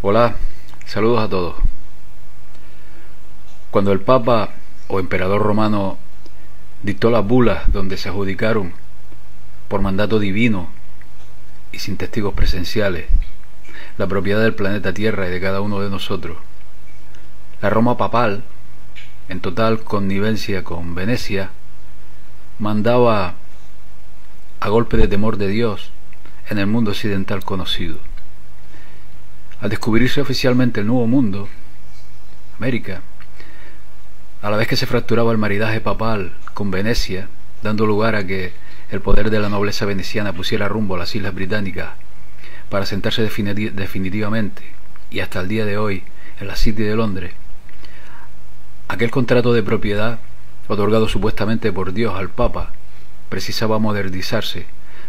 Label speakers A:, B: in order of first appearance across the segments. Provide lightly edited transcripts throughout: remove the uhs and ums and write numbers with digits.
A: Hola, saludos a todos. Cuando el Papa o Emperador Romano dictó las bulas donde se adjudicaron por mandato divino y sin testigos presenciales la propiedad del planeta Tierra y de cada uno de nosotros, la Roma papal, en total connivencia con Venecia, mandaba a golpe de temor de Dios en el mundo occidental conocido. Al descubrirse oficialmente el Nuevo Mundo, América, a la vez que se fracturaba el maridaje papal con Venecia, dando lugar a que el poder de la nobleza veneciana pusiera rumbo a las Islas Británicas para sentarse definitivamente y hasta el día de hoy en la City de Londres, aquel contrato de propiedad otorgado supuestamente por Dios al Papa precisaba modernizarse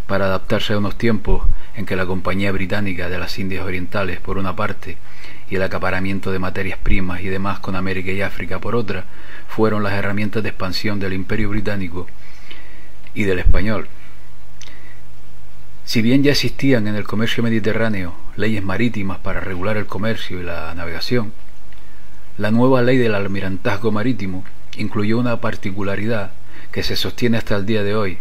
A: para adaptarse a unos tiempos en que la Compañía Británica de las Indias Orientales por una parte y el acaparamiento de materias primas y demás con América y África por otra fueron las herramientas de expansión del Imperio Británico y del español. Si bien ya existían en el comercio mediterráneo leyes marítimas para regular el comercio y la navegación, la nueva ley del almirantazgo marítimo incluyó una particularidad que se sostiene hasta el día de hoy,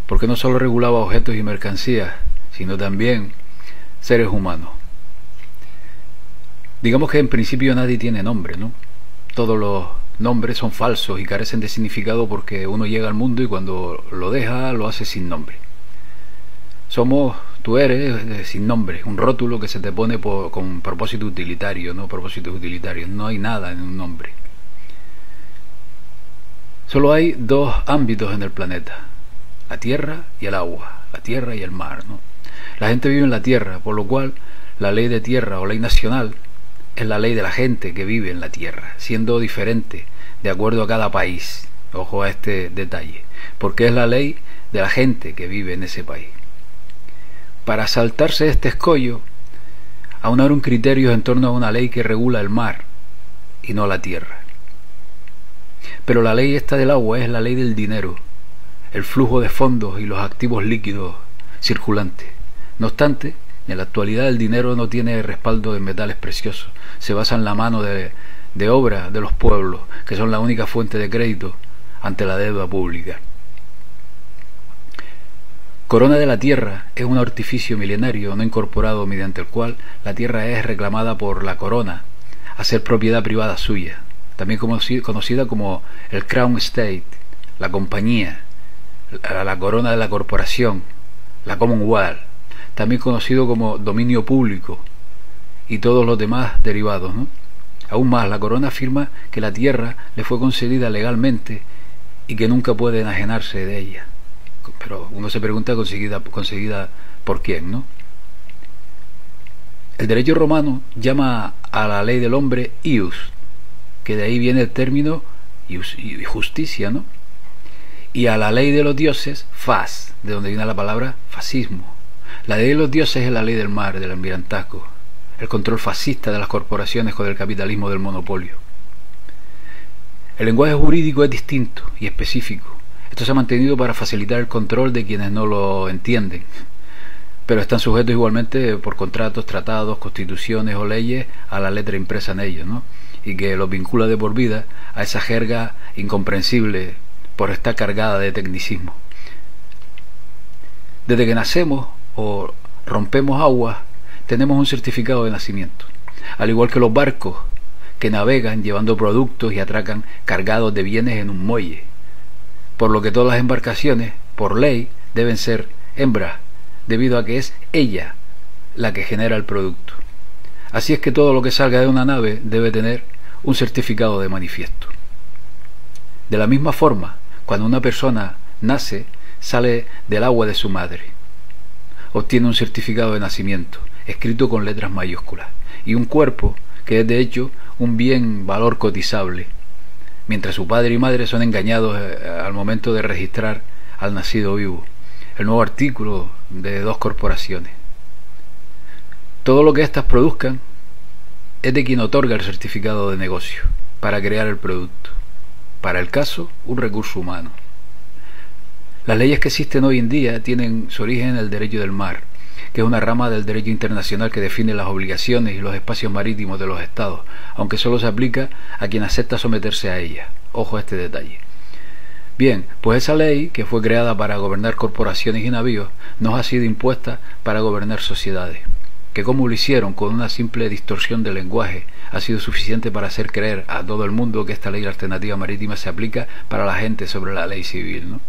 A: porque no solo regulaba objetos y mercancías, sino también seres humanos. Digamos que en principio nadie tiene nombre, ¿no? Todos los nombres son falsos y carecen de significado porque uno llega al mundo y cuando lo deja lo hace sin nombre. Tú eres sin nombre, un rótulo que se te pone con propósito utilitario, ¿no? Propósitos utilitarios, no hay nada en un nombre. Solo hay dos ámbitos en el planeta: la tierra y el agua, la tierra y el mar, ¿no? La gente vive en la tierra, por lo cual la ley de tierra o ley nacional es la ley de la gente que vive en la tierra, siendo diferente de acuerdo a cada país. Ojo a este detalle, porque es la ley de la gente que vive en ese país. Para saltarse este escollo, aunar un criterio en torno a una ley que regula el mar y no la tierra. Pero la ley esta del agua es la ley del dinero, el flujo de fondos y los activos líquidos circulantes. No obstante, en la actualidad el dinero no tiene respaldo en metales preciosos, se basa en la mano de obra de los pueblos, que son la única fuente de crédito ante la deuda pública. Corona de la Tierra es un artificio milenario no incorporado mediante el cual la tierra es reclamada por la corona a ser propiedad privada suya, también conocida como el Crown Estate, la compañía, la corona de la corporación, la Commonwealth, también conocido como dominio público y todos los demás derivados, ¿no? Aún más, la corona afirma que la tierra le fue concedida legalmente y que nunca puede enajenarse de ella. Pero uno se pregunta conseguida por quién, ¿no? El derecho romano llama a la ley del hombre ius, que de ahí viene el término ius y justicia, ¿no? Y a la ley de los dioses, fas, de donde viene la palabra fascismo. La ley de los dioses es la ley del mar, del almirantazgo, el control fascista de las corporaciones con el capitalismo del monopolio. El lenguaje jurídico es distinto y específico. Esto se ha mantenido para facilitar el control de quienes no lo entienden, pero están sujetos igualmente por contratos, tratados, constituciones o leyes a la letra impresa en ellos, ¿no? Y que los vincula de por vida a esa jerga incomprensible por estar cargada de tecnicismo. Desde que nacemos o rompemos aguas, tenemos un certificado de nacimiento, al igual que los barcos que navegan llevando productos y atracan cargados de bienes en un muelle, por lo que todas las embarcaciones, por ley, deben ser hembras, debido a que es ella la que genera el producto. Así es que todo lo que salga de una nave debe tener un certificado de manifiesto. De la misma forma, cuando una persona nace, sale del agua de su madre, obtiene un certificado de nacimiento, escrito con letras mayúsculas, y un cuerpo que es de hecho un bien valor cotizable, mientras su padre y madre son engañados al momento de registrar al nacido vivo. El nuevo artículo de dos corporaciones. Todo lo que éstas produzcan es de quien otorga el certificado de negocio para crear el producto. Para el caso, un recurso humano. Las leyes que existen hoy en día tienen su origen en el derecho del mar, que es una rama del derecho internacional que define las obligaciones y los espacios marítimos de los estados, aunque solo se aplica a quien acepta someterse a ella. Ojo a este detalle. Bien, pues esa ley, que fue creada para gobernar corporaciones y navíos, nos ha sido impuesta para gobernar sociedades, que como lo hicieron con una simple distorsión del lenguaje, ha sido suficiente para hacer creer a todo el mundo que esta ley alternativa marítima se aplica para la gente sobre la ley civil, ¿no?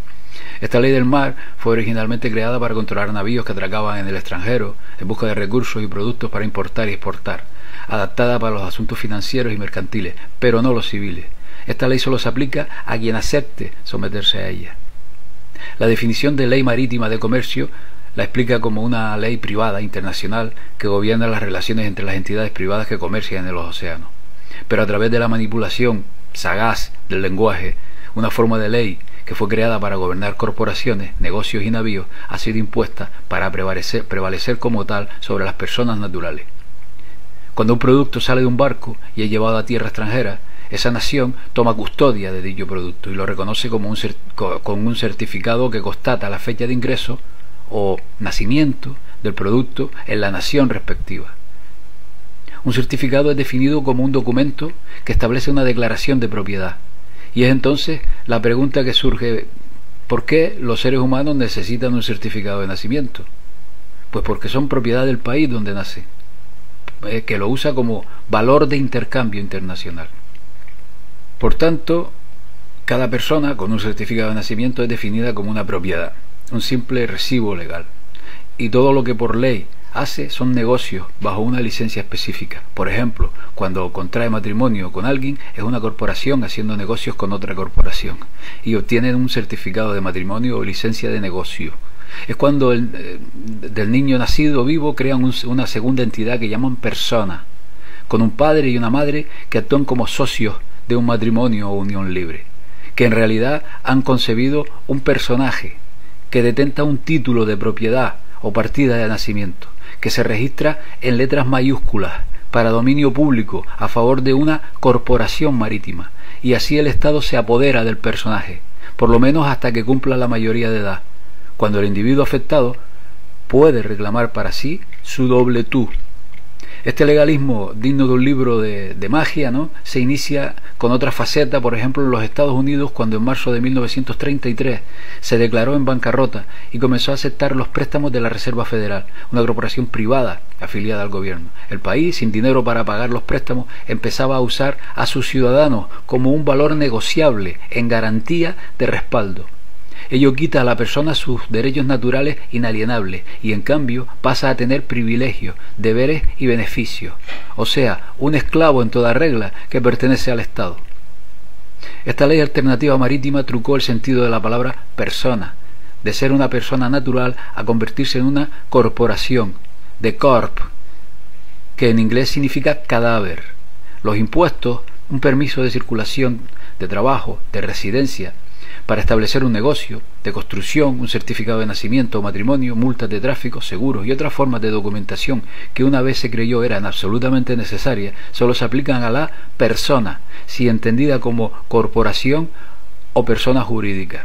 A: Esta ley del mar fue originalmente creada para controlar navíos que atracaban en el extranjero en busca de recursos y productos para importar y exportar, adaptada para los asuntos financieros y mercantiles, pero no los civiles. Esta ley solo se aplica a quien acepte someterse a ella. La definición de ley marítima de comercio la explica como una ley privada internacional que gobierna las relaciones entre las entidades privadas que comercian en los océanos. Pero a través de la manipulación sagaz del lenguaje, una forma de ley que fue creada para gobernar corporaciones, negocios y navíos ha sido impuesta para prevalecer como tal sobre las personas naturales. Cuando un producto sale de un barco y es llevado a tierra extranjera, esa nación toma custodia de dicho producto y lo reconoce como con un certificado que constata la fecha de ingreso o nacimiento del producto en la nación respectiva. Un certificado es definido como un documento que establece una declaración de propiedad. Y es entonces la pregunta que surge: ¿por qué los seres humanos necesitan un certificado de nacimiento? Pues porque son propiedad del país donde nace, que lo usa como valor de intercambio internacional. Por tanto, cada persona con un certificado de nacimiento es definida como una propiedad, un simple recibo legal. Y todo lo que por ley hace son negocios bajo una licencia específica. Por ejemplo, cuando contrae matrimonio con alguien, es una corporación haciendo negocios con otra corporación y obtienen un certificado de matrimonio o licencia de negocio. Es cuando del niño nacido vivo crean una segunda entidad que llaman persona, con un padre y una madre que actúan como socios de un matrimonio o unión libre, que en realidad han concebido un personaje que detenta un título de propiedad o partida de nacimiento, que se registra en letras mayúsculas para dominio público a favor de una corporación marítima, y así el Estado se apodera del personaje, por lo menos hasta que cumpla la mayoría de edad, cuando el individuo afectado puede reclamar para sí su doble tú. Este legalismo, digno de un libro de magia, ¿no?, se inicia con otra faceta, por ejemplo, en los Estados Unidos, cuando en marzo de 1933 se declaró en bancarrota y comenzó a aceptar los préstamos de la Reserva Federal, una corporación privada afiliada al gobierno. El país, sin dinero para pagar los préstamos, empezaba a usar a sus ciudadanos como un valor negociable en garantía de respaldo. Ello quita a la persona sus derechos naturales inalienables y en cambio pasa a tener privilegios, deberes y beneficios, o sea, un esclavo en toda regla que pertenece al Estado. Esta ley alternativa marítima trucó el sentido de la palabra persona, de ser una persona natural a convertirse en una corporación, de corp, que en inglés significa cadáver. Los impuestos, un permiso de circulación, de trabajo, de residencia, para establecer un negocio, de construcción, un certificado de nacimiento o matrimonio, multas de tráfico, seguros y otras formas de documentación que una vez se creyó eran absolutamente necesarias, solo se aplican a la persona, si entendida como corporación o persona jurídica.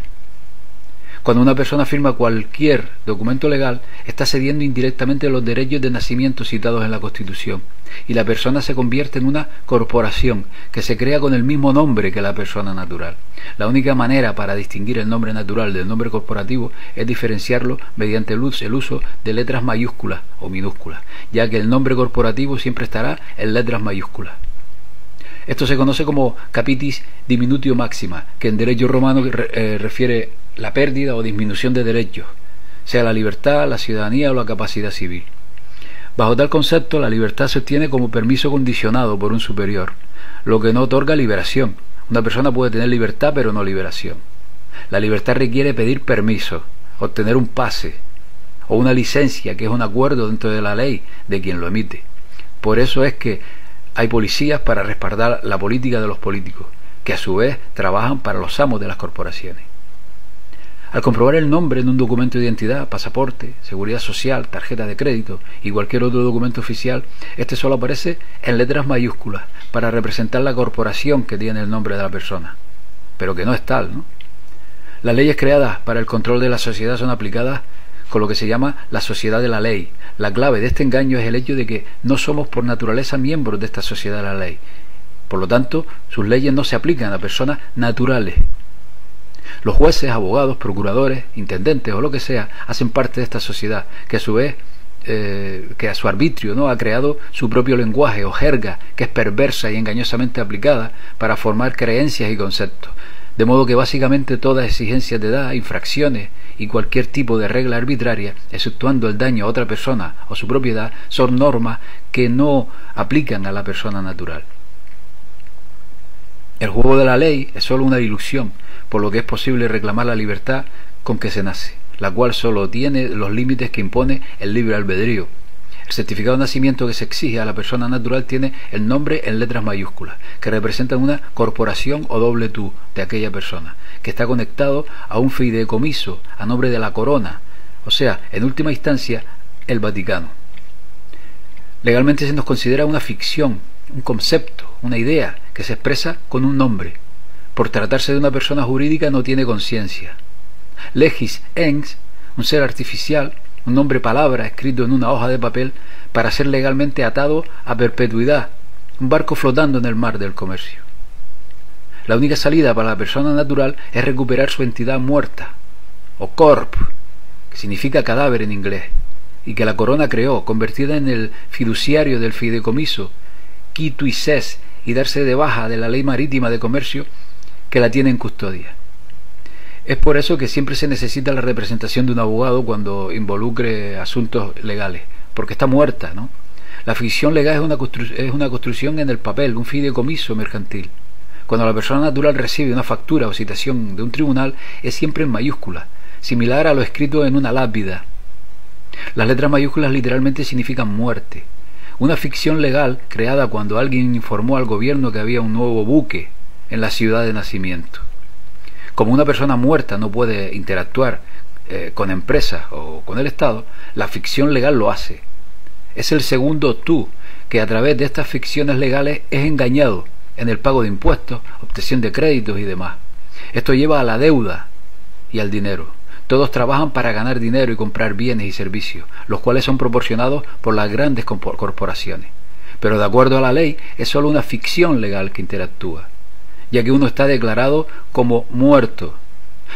A: Cuando una persona firma cualquier documento legal, está cediendo indirectamente los derechos de nacimiento citados en la Constitución, y la persona se convierte en una corporación que se crea con el mismo nombre que la persona natural. La única manera para distinguir el nombre natural del nombre corporativo es diferenciarlo mediante el uso de letras mayúsculas o minúsculas, ya que el nombre corporativo siempre estará en letras mayúsculas. Esto se conoce como capitis diminutio maxima, que en derecho romano refiere la pérdida o disminución de derechos, sea la libertad, la ciudadanía o la capacidad civil. Bajo tal concepto, la libertad se obtiene como permiso condicionado por un superior, lo que no otorga liberación. Una persona puede tener libertad pero no liberación. La libertad requiere pedir permiso, obtener un pase o una licencia, que es un acuerdo dentro de la ley de quien lo emite. Por eso es que hay policías para respaldar la política de los políticos, que a su vez trabajan para los amos de las corporaciones. Al comprobar el nombre en un documento de identidad, pasaporte, seguridad social, tarjeta de crédito y cualquier otro documento oficial, este solo aparece en letras mayúsculas para representar la corporación que tiene el nombre de la persona, pero que no es tal, ¿no? Las leyes creadas para el control de la sociedad son aplicadas con lo que se llama la sociedad de la ley. La clave de este engaño es el hecho de que no somos por naturaleza miembros de esta sociedad de la ley. Por lo tanto, sus leyes no se aplican a personas naturales. Los jueces, abogados, procuradores, intendentes o lo que sea, hacen parte de esta sociedad, que a su vez, que a su arbitrio, ¿no?, ha creado su propio lenguaje o jerga, que es perversa y engañosamente aplicada para formar creencias y conceptos. De modo que básicamente todas exigencias de edad, infracciones y cualquier tipo de regla arbitraria, exceptuando el daño a otra persona o su propiedad, son normas que no aplican a la persona natural. El juego de la ley es sólo una ilusión, por lo que es posible reclamar la libertad con que se nace, la cual sólo tiene los límites que impone el libre albedrío. El certificado de nacimiento que se exige a la persona natural tiene el nombre en letras mayúsculas, que representan una corporación o doble tú de aquella persona, que está conectado a un fideicomiso a nombre de la corona, o sea, en última instancia, el Vaticano. Legalmente se nos considera una ficción, un concepto, una idea que se expresa con un nombre. Por tratarse de una persona jurídica no tiene conciencia. Legis ens, un ser artificial, un nombre palabra escrito en una hoja de papel para ser legalmente atado a perpetuidad, un barco flotando en el mar del comercio. La única salida para la persona natural es recuperar su entidad muerta, o corp, que significa cadáver en inglés, y que la corona creó, convertida en el fiduciario del fideicomiso, qui tu ses, y darse de baja de la ley marítima de comercio que la tiene en custodia. Es por eso que siempre se necesita la representación de un abogado cuando involucre asuntos legales, porque está muerta, ¿no? La ficción legal es una construcción en el papel, un fideicomiso mercantil. Cuando la persona natural recibe una factura o citación de un tribunal, es siempre en mayúsculas, similar a lo escrito en una lápida. Las letras mayúsculas literalmente significan muerte. Una ficción legal creada cuando alguien informó al gobierno que había un nuevo buque en la ciudad de nacimiento. Como una persona muerta no puede interactuar con empresas o con el Estado, la ficción legal lo hace. Es el segundo tú que a través de estas ficciones legales es engañado en el pago de impuestos, obtención de créditos y demás. Esto lleva a la deuda y al dinero. Todos trabajan para ganar dinero y comprar bienes y servicios, los cuales son proporcionados por las grandes corporaciones. Pero de acuerdo a la ley, es solo una ficción legal que interactúa, ya que uno está declarado como muerto,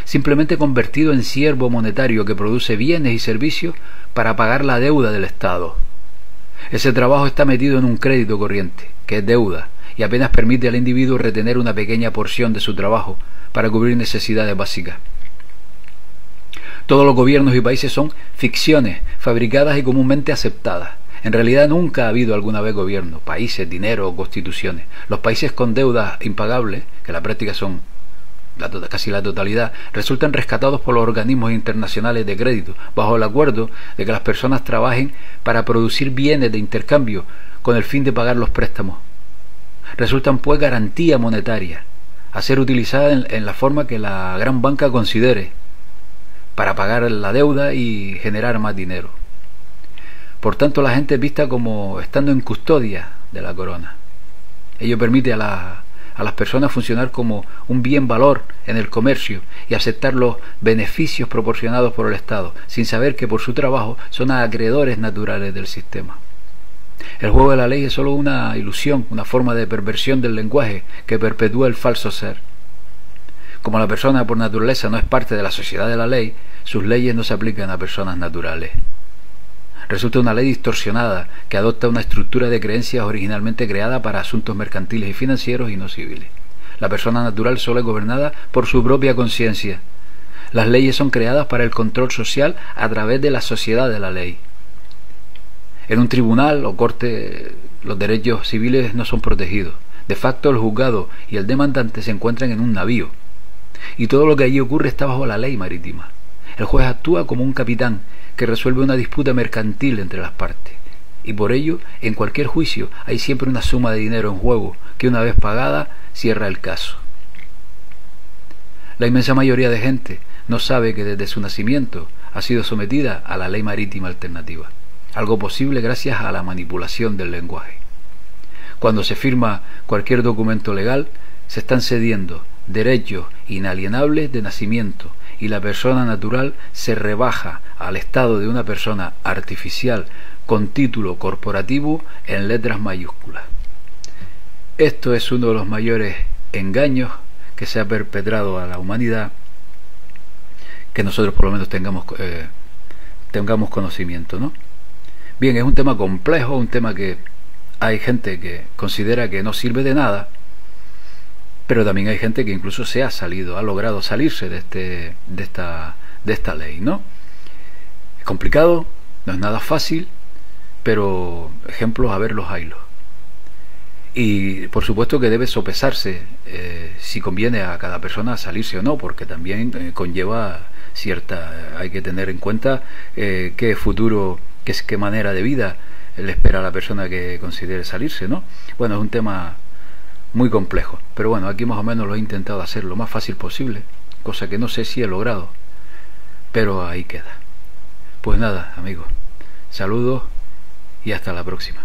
A: simplemente convertido en siervo monetario que produce bienes y servicios para pagar la deuda del Estado. Ese trabajo está metido en un crédito corriente, que es deuda, y apenas permite al individuo retener una pequeña porción de su trabajo para cubrir necesidades básicas. Todos los gobiernos y países son ficciones, fabricadas y comúnmente aceptadas. En realidad nunca ha habido alguna vez gobierno, países, dinero o constituciones. Los países con deudas impagables, que en la práctica son casi la totalidad, resultan rescatados por los organismos internacionales de crédito, bajo el acuerdo de que las personas trabajen para producir bienes de intercambio con el fin de pagar los préstamos. Resultan pues garantía monetaria, a ser utilizada en la forma que la gran banca considere, para pagar la deuda y generar más dinero. Por tanto, la gente es vista como estando en custodia de la corona. Ello permite a las personas funcionar como un bien valor en el comercio y aceptar los beneficios proporcionados por el Estado, sin saber que por su trabajo son acreedores naturales del sistema. El juego de la ley es solo una ilusión, una forma de perversión del lenguaje que perpetúa el falso ser. Como la persona por naturaleza no es parte de la sociedad de la ley, sus leyes no se aplican a personas naturales. Resulta una ley distorsionada que adopta una estructura de creencias originalmente creada para asuntos mercantiles y financieros y no civiles. La persona natural solo es gobernada por su propia conciencia. Las leyes son creadas para el control social a través de la sociedad de la ley. En un tribunal o corte los derechos civiles no son protegidos. De facto, el juzgado y el demandante se encuentran en un navío, y todo lo que allí ocurre está bajo la ley marítima. El juez actúa como un capitán que resuelve una disputa mercantil entre las partes, y por ello, en cualquier juicio hay siempre una suma de dinero en juego que, una vez pagada, cierra el caso. La inmensa mayoría de gente no sabe que desde su nacimiento ha sido sometida a la ley marítima alternativa, algo posible gracias a la manipulación del lenguaje. Cuando se firma cualquier documento legal, se están cediendo derechos inalienables de nacimiento y la persona natural se rebaja al estado de una persona artificial con título corporativo en letras mayúsculas. Esto es uno de los mayores engaños que se ha perpetrado a la humanidad, que nosotros por lo menos tengamos conocimiento, ¿no? Bien, es un tema complejo, un tema que hay gente que considera que no sirve de nada, pero también hay gente que incluso ha logrado salirse de esta ley, ¿no? Es complicado, no es nada fácil, pero ejemplos a ver los haylos. Y por supuesto que debe sopesarse si conviene a cada persona salirse o no, porque también conlleva hay que tener en cuenta qué futuro, qué manera de vida le espera a la persona que considere salirse, ¿no? Bueno, es un tema muy complejo, pero bueno, aquí más o menos lo he intentado hacer lo más fácil posible, cosa que no sé si he logrado, pero ahí queda. Pues nada, amigos, saludos y hasta la próxima.